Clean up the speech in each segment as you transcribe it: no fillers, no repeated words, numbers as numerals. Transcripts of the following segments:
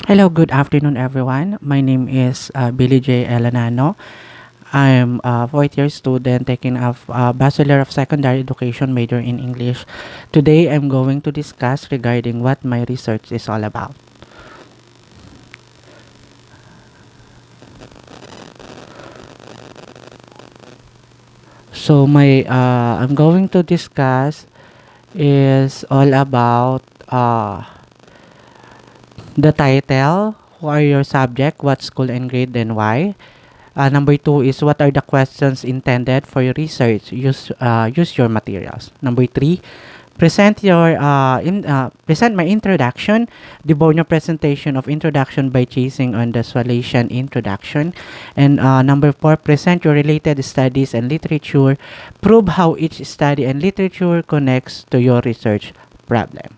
Hello, good afternoon, everyone. My name is Billy J. Elanano. I'm a fourth year student taking a Bachelor of Secondary Education major in English. Today, I'm going to discuss regarding what my research is all about. So, I'm going to discuss is all about the title, who are your subject, what school and grade, and why. Number two is what are the questions intended for your research? Use your materials. Number three, present my introduction. Devote your presentation of introduction by chasing on the Swalatian introduction. And number four, present your related studies and literature. Prove how each study and literature connects to your research problem.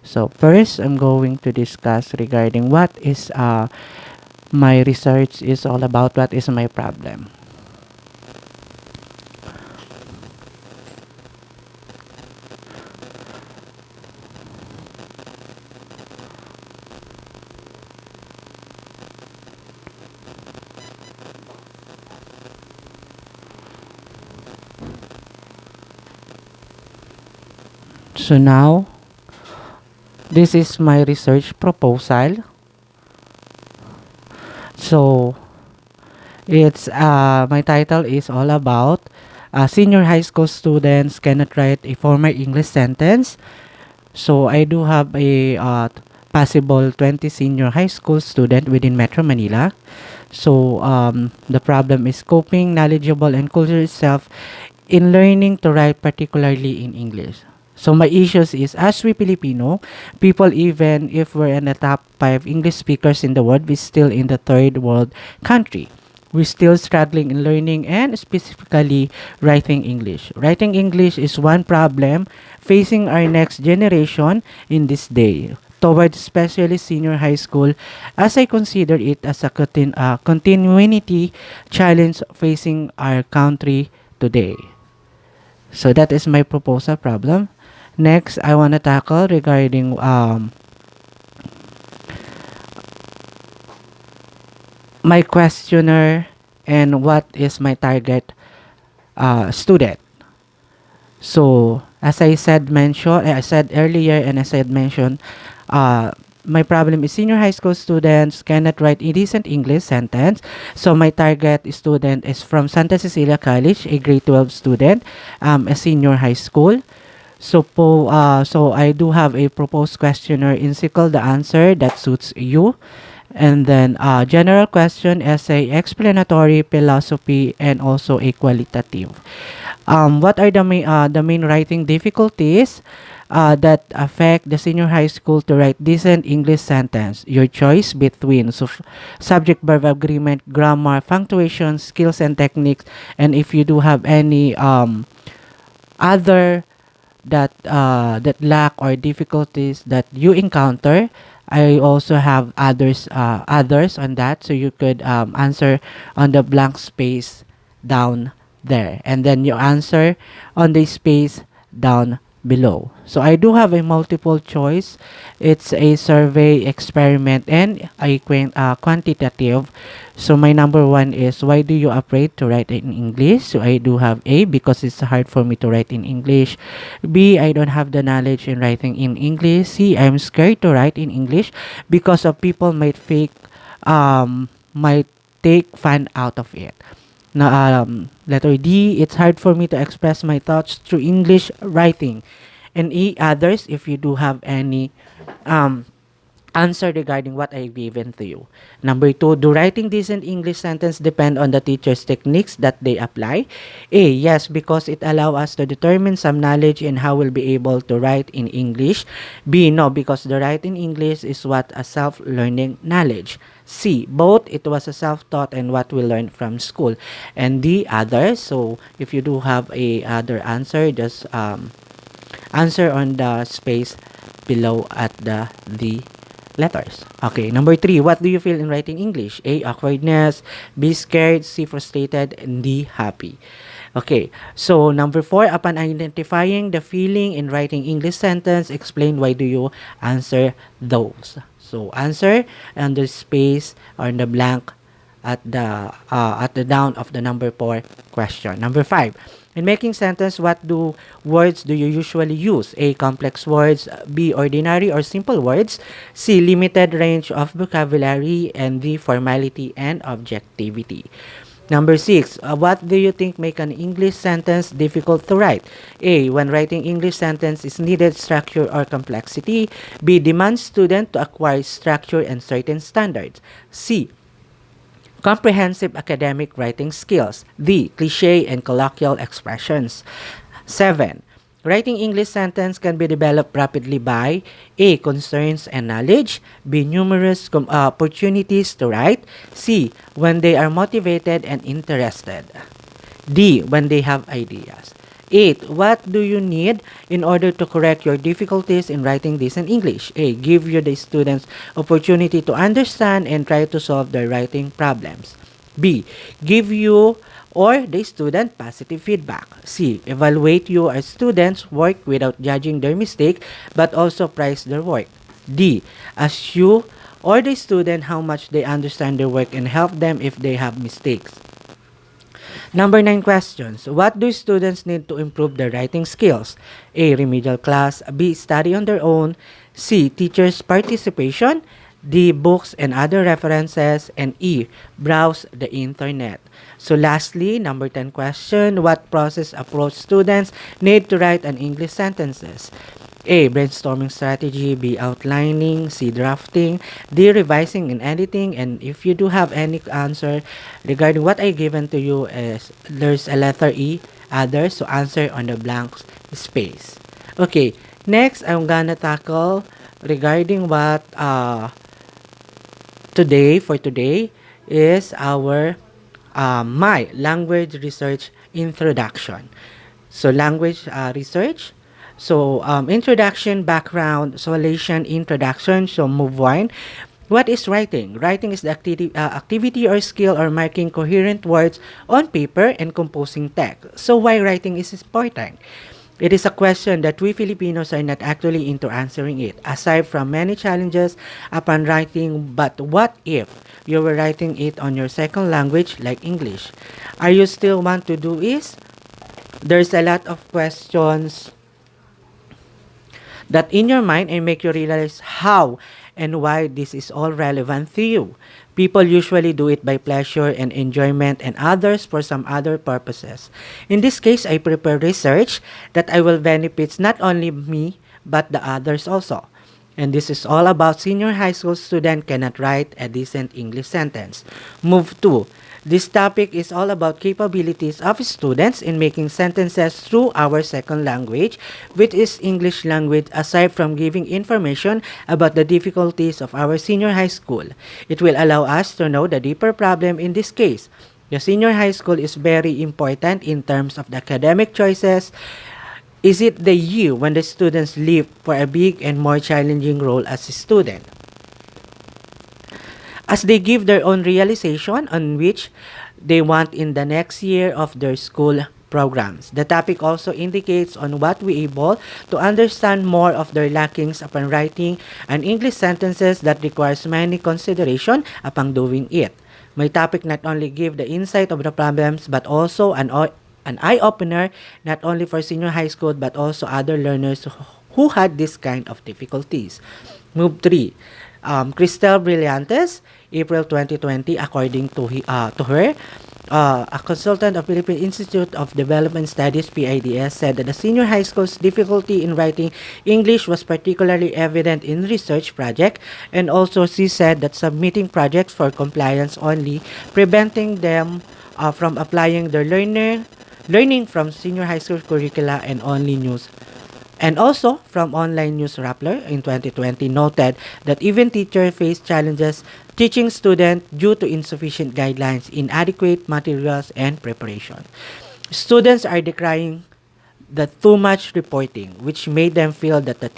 So first, I'm going to discuss regarding what is my research is all about, what is my problem. So now, this is my research proposal. So it's my title is all about senior high school students cannot write a formal English sentence. So I do have a possible 20 senior high school student within Metro Manila. So the problem is coping, knowledgeable, and culture itself in learning to write, particularly in English. So my issues is as we Filipino people, even if we're in the top 5 English speakers in the world, we're still in the third world country. We're still struggling in learning and specifically writing English. Writing English is one problem facing our next generation in this day, towards especially senior high school, as I consider it as a continuity challenge facing our country today. So that is my proposal problem. Next, I want to tackle regarding my questionnaire and what is my target student. So as I said earlier, and as I had mentioned, my problem is senior high school students cannot write a decent English sentence. So my target student is from Santa Cecilia College, a grade 12 student, a senior high school. So I do have a proposed questionnaire. Encircle the answer that suits you. And then general question, essay, explanatory, philosophy, and also a qualitative. What are the main writing difficulties that affect the senior high school to write decent English sentence? Your choice between subject-verb agreement, grammar, punctuation, skills and techniques, and if you do have any other that lack or difficulties that you encounter, I also have others on that, so you could answer on the blank space down there, and then you answer on the space down below. So I do have a multiple choice. It's a survey experiment and a quantitative. So my number one is, why do you afraid to write in English? So I do have A, because it's hard for me to write in English. B, I don't have the knowledge in writing in English. C, I'm scared to write in English because of people might take fun out of it. Now, letter D, it's hard for me to express my thoughts through English writing. And E, others, if you do have any um, answer regarding what I've given to you. Number two, do writing decent English sentence depend on the teacher's techniques that they apply? A, yes, because it allows us to determine some knowledge in how we'll be able to write in English. B, no, because the writing English is what a self-learning knowledge. C, both it was a self-taught and what we learned from school. And D, others. So if you do have a other answer, just answer on the space below at the letters. Okay, number three, what do you feel in writing English? A, awkwardness. B, scared. C, frustrated. And D, happy. Okay, so number four, upon identifying the feeling in writing English sentence, explain why do you answer those. So answer on the space or in the blank at the down of the number 4 question. Number 5. In making sentence, what do words do you usually use? A. Complex words. B. Ordinary or simple words. C. Limited range of vocabulary. And D. Formality and objectivity. Number 6. What do you think make an English sentence difficult to write? A. When writing English sentence is needed structure or complexity. B. Demands student to acquire structure and certain standards. C. Comprehensive academic writing skills. D. Cliché and colloquial expressions. 7. Writing English sentence can be developed rapidly by A. Concerns and knowledge. B. Numerous opportunities to write. C. When they are motivated and interested. D. When they have ideas. 8. What do you need in order to correct your difficulties in writing this in English? A. Give you the students opportunity to understand and try to solve their writing problems. B. Give you or the student positive feedback. C. Evaluate your students' work without judging their mistake but also praise their work. D. Ask you or the student how much they understand their work and help them if they have mistakes. Number 9 questions. What do students need to improve their writing skills? A. Remedial class. B. Study on their own. C. Teachers' participation. D. Books and other references. And E. Browse the internet. So lastly, number 10 question. What process approach students need to write an English sentences? A. Brainstorming strategy. B. Outlining. C. Drafting. D. Revising and editing. And if you do have any answer regarding what I given to you, is there's a letter E, other. So answer on the blank space. Okay. Next, I'm gonna tackle regarding what today is our my language research introduction. So language research. So, introduction, background, solution, introduction. So, move 1. What is writing? Writing is the activity or skill or marking coherent words on paper and composing text. So, why writing is important? It is a question that we Filipinos are not actually into answering it. Aside from many challenges upon writing, but what if you were writing it on your second language like English? Are you still want to do is? There's a lot of questions that in your mind and make you realize how and why this is all relevant to you. People usually do it by pleasure and enjoyment and others for some other purposes. In this case, I prepare research that I will benefit not only me but the others also. And this is all about senior high school student cannot write a decent English sentence. Move 2. This topic is all about capabilities of students in making sentences through our second language, which is English language, aside from giving information about the difficulties of our senior high school. It will allow us to know the deeper problem in this case. The senior high school is very important in terms of the academic choices. Is it the year when the students leave for a big and more challenging role as a student? As they give their own realization on which they want in the next year of their school programs. The topic also indicates on what we able to understand more of their lackings upon writing an English sentences that requires many consideration upon doing it. My topic not only give the insight of the problems but also an eye-opener not only for senior high school but also other learners who had this kind of difficulties. Move 3. Cristel Brillantes, April 2020, according to her, a consultant of Philippine Institute of Development Studies, PIDS, said that the senior high school's difficulty in writing English was particularly evident in research project, and also she said that submitting projects for compliance only, preventing them from applying their learning from senior high school curricula and only news. And also, from Online News Rappler in 2020 noted that even teachers face challenges teaching students due to insufficient guidelines, inadequate materials, and preparation. Students are decrying the too much reporting, which made them feel that they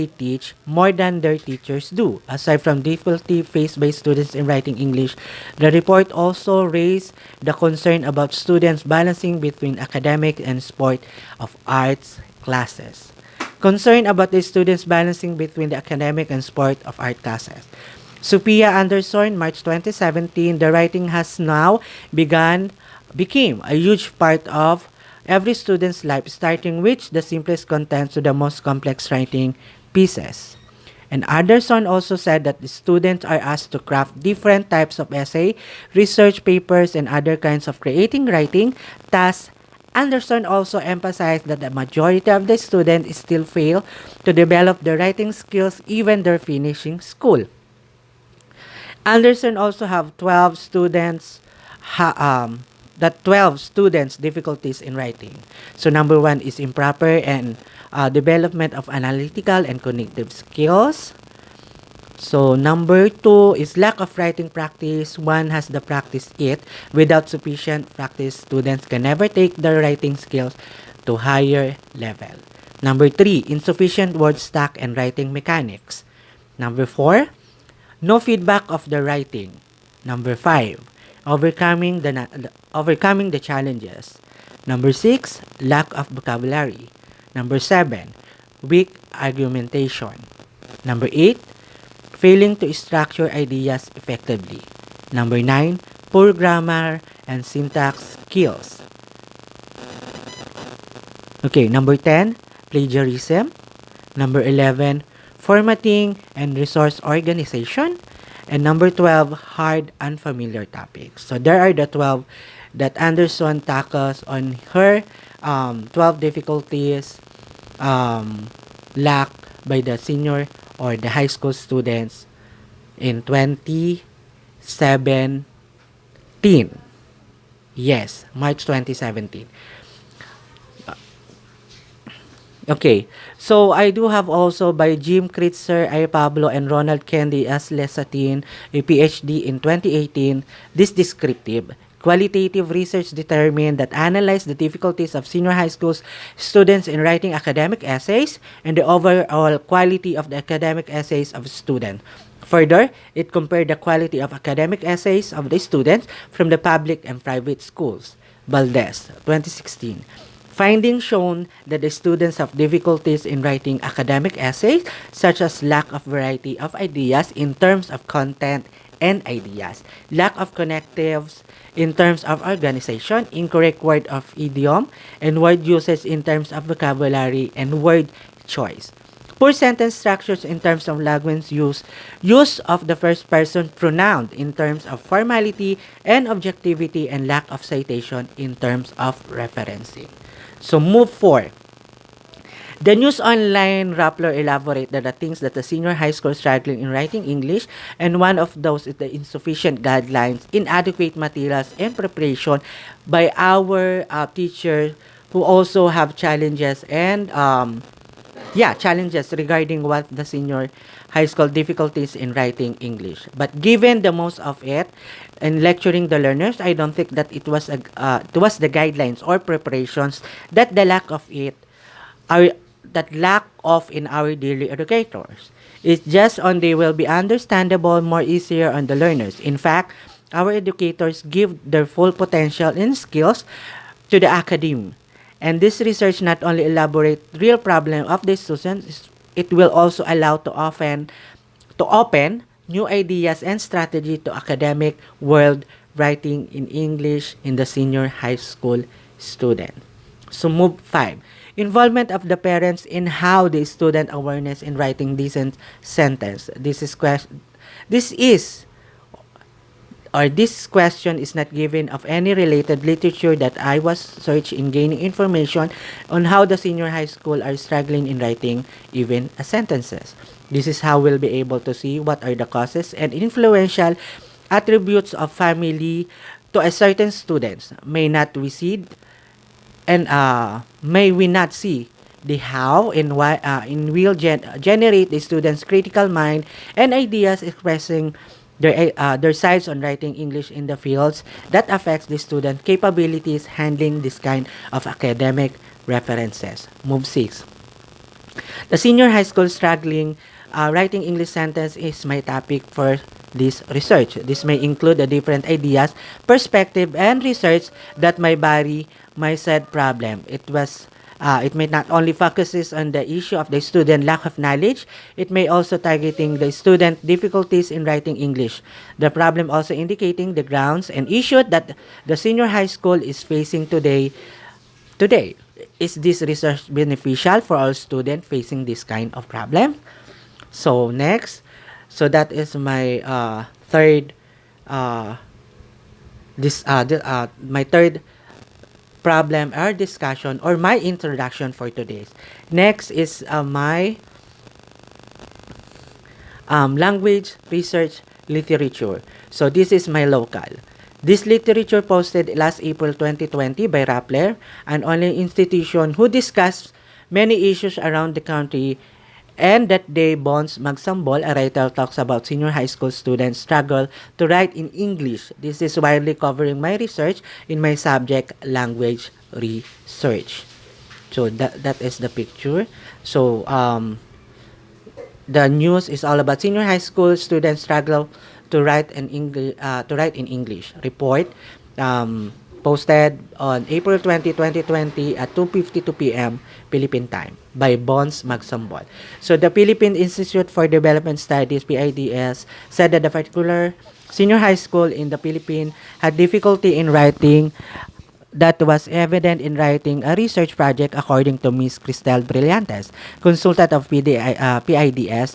teach more than their teachers do. Aside from difficulty faced by students in writing English, the report also raised the concern about students balancing between academic and sport of arts classes. concern about the students balancing between the academic and sport of art classes. Sophia Anderson, March 2017, the writing has now became a huge part of every student's life, starting with the simplest content to the most complex writing pieces. And Anderson also said that the students are asked to craft different types of essay, research papers, and other kinds of creating writing tasks. Anderson also emphasized that the majority of the students still fail to develop their writing skills even they're finishing school. Anderson also have 12 students that 12 students difficulties in writing. So number 1 is improper and development of analytical and cognitive skills. So number 2 is lack of writing practice. One has to practice it. Without sufficient practice, students can never take their writing skills to higher level. Number 3, insufficient word stack and writing mechanics. Number 4, no feedback of the writing. Number 5, overcoming the challenges. Number 6, lack of vocabulary. Number 7, weak argumentation. Number 8, failing to structure ideas effectively. Number 9, poor grammar and syntax skills. Okay, number 10, plagiarism. Number 11, formatting and resource organization. And number 12, hard, unfamiliar topics. So there are the 12 that Anderson tackles on her 12 difficulties lacked by the senior or the high school students in 2017. Yes, March 2017. Okay, so I do have also by Jim Kritzer, I. Pablo, and Ronald Kendi as Lesatin, a PhD in 2018. This descriptive, qualitative research determined that analyzed the difficulties of senior high school students in writing academic essays and the overall quality of the academic essays of students. Further, it compared the quality of academic essays of the students from the public and private schools. Valdez, 2016. Findings shown that the students have difficulties in writing academic essays, such as lack of variety of ideas in terms of content and ideas, lack of connectives in terms of organization, incorrect word of idiom, and word usage in terms of vocabulary and word choice. Poor sentence structures in terms of language use of the first person pronoun in terms of formality and objectivity, and lack of citation in terms of referencing. So move 4. The News Online Rappler elaborate that the things that the senior high school struggling in writing English, and one of those is the insufficient guidelines, inadequate materials, and preparation by our teachers who also have challenges and challenges regarding what the senior high school difficulties in writing English. But given the most of it in lecturing the learners, I don't think that it was the guidelines or preparations that the lack of it are that lack of in our daily educators. It's just on they will be understandable, more easier on the learners. In fact, our educators give their full potential and skills to the academe. And this research not only elaborate real problem of the students, it will also allow to open new ideas and strategy to academic world writing in English in the senior high school student. So move 5. Involvement of the parents in how the student awareness in writing decent sentence. This question is not given of any related literature that I was searching in gaining information on how the senior high school are struggling in writing even sentences. This is how we'll be able to see what are the causes and influential attributes of family to a certain students may not recede and may we not see the how and why will generate the students' critical mind and ideas expressing their sides on writing English in the fields that affects the student capabilities handling this kind of academic references. Move 6. The senior high school struggling writing English sentence is my topic for this research. This may include the different ideas, perspective, and research that may vary my said problem. It was It may not only focuses on the issue of the student lack of knowledge, it may also targeting the student difficulties in writing English. The problem also indicating the grounds and issues that the senior high school is facing today. Today, is this research beneficial for all students facing this kind of problem? So next, so that is my third uh, my third problem or discussion or my introduction for today's. Next is my language research literature. So this is my local. This literature posted last April 2020 by Rappler, an online institution who discussed many issues around the country, and that day Bonds Magsambol, a writer, talks about senior high school students' struggle to write in English. This is widely covering my research in my subject, language research. So that is the picture. So the news is all about senior high school students struggle to write in English. Report posted on April 20, 2020 at 2:52 p.m. Philippine time by Bonds Magsambol. So the Philippine Institute for Development Studies (PIDS) said that the particular senior high school in the Philippines had difficulty in writing. That was evident in writing a research project according to Ms. Cristel Brillantes, consultant of PIDS.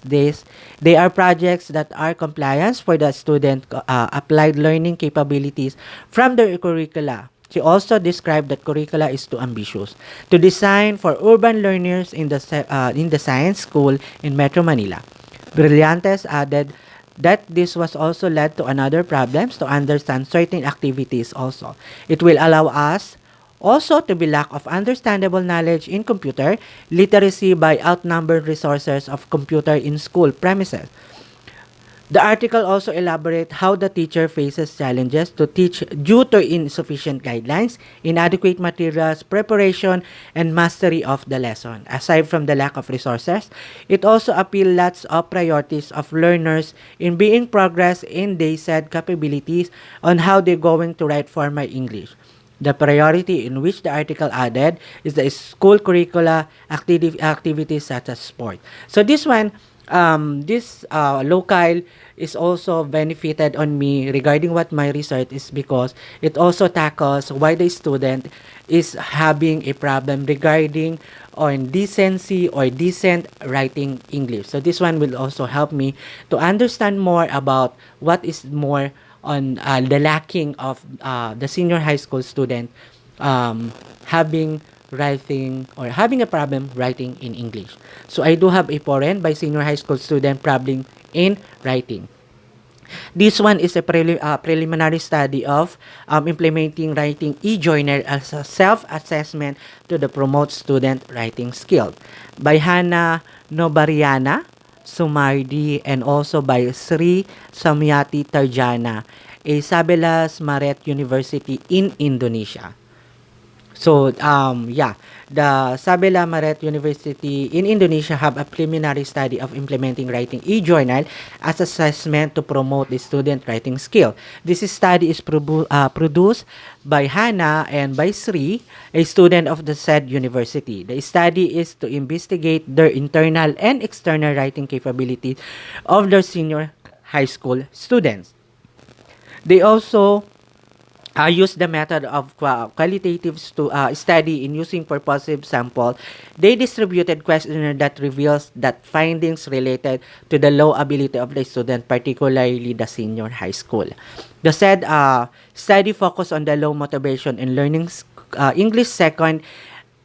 They are projects that are compliance for the student applied learning capabilities from their curricula. She also described that curricula is too ambitious to design for urban learners in the science school in Metro Manila. Brillantes added that this was also led to another problems to understand certain activities also. It will allow us also to be lack of understandable knowledge in computer literacy by outnumbered resources of computer in school premises. The article also elaborates how the teacher faces challenges to teach due to insufficient guidelines, inadequate materials, preparation, and mastery of the lesson. Aside from the lack of resources, it also appeals lots of priorities of learners in being progress in they said capabilities on how they're going to write formal English. The priority in which the article added is the school curricula activities such as sport. So this one, this local is also benefited on me regarding what my research is because it also tackles why the student is having a problem regarding on decency or decent writing English. So this one will also help me to understand more about what is more on the lacking of the senior high school student having writing or having a problem writing in English. So I do have a foreign by senior high school student problem in writing. This one is a preliminary study of implementing writing e-journal as a self-assessment to the promote student writing skill by Hannah Nobariana Sumardi and also by Sri Samyati Tarjana, a Sabelas Maret University in Indonesia. So, the Sabela Maret University in Indonesia have a preliminary study of implementing writing e-journal as assessment to promote the student writing skill. This study is produced by Hannah and by Sri, a student of the said university. The study is to investigate their internal and external writing capabilities of their senior high school students. They also use the method of qualitative study in using purposive sample. They distributed questionnaire that reveals that findings related to the low ability of the student, particularly the senior high school. The said study focused on the low motivation in learning English. Second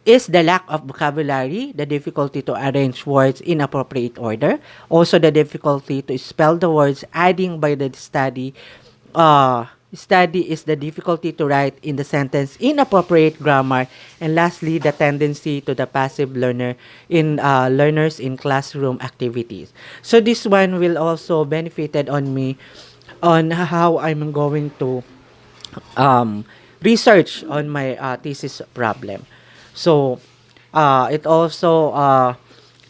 is the lack of vocabulary, the difficulty to arrange words in appropriate order, also the difficulty to spell the words, adding by the study is the difficulty to write in the sentence inappropriate grammar, and lastly the tendency to the passive learner in learners in classroom activities. So this one will also benefited on me on how I'm going to research on my thesis problem. So it also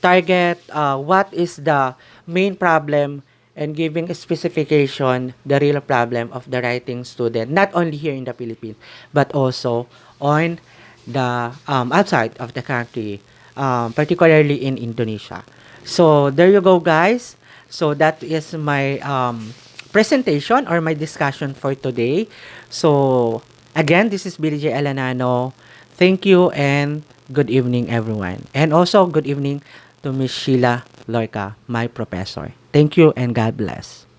target what is the main problem and giving a specification the real problem of the writing student, not only here in the Philippines but also on the outside of the country, particularly in Indonesia. So there you go, guys. So that is my presentation or my discussion for today. So again, this is Billy J. Alanano. Thank you and good evening, everyone. And also good evening to Miss Sheila Lorca, my professor. Thank you and God bless.